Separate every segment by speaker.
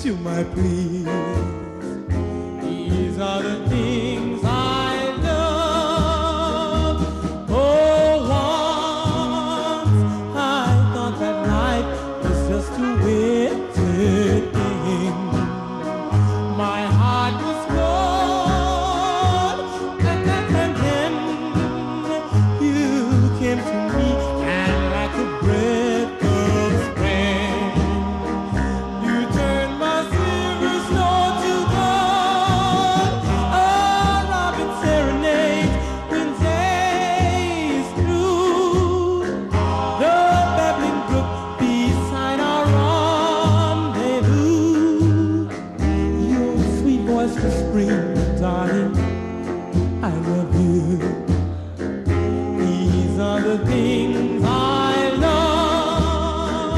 Speaker 1: to my plea. These are the things I love. Oh, once I thought that life was just a wicked thing. My heart was cold, and then you came to me, and like a breath of spring, you turned my silver snow to gold. Oh, robin serenade when days through the babbling brook beside our rendezvous. Your sweet voice was spring, darling, I love you. These are the things I love.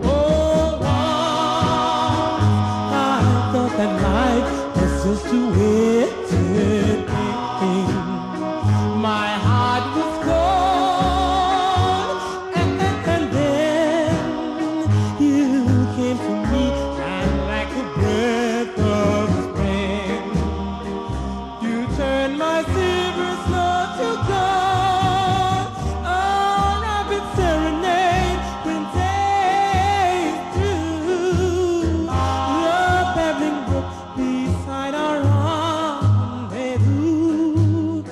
Speaker 1: Oh, once I thought that life was just a wicked thing. My heart was cold, and then you came to me, and like a breath of spring, you turned my silver snow to gold. Oh, rapid serenade when days through the babbling brook beside our rendezvous.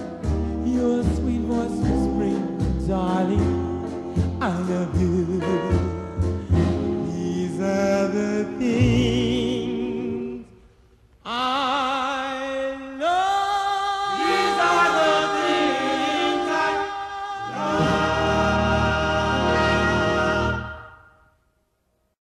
Speaker 1: Your sweet voice will spring, darling, I love you. These are the things I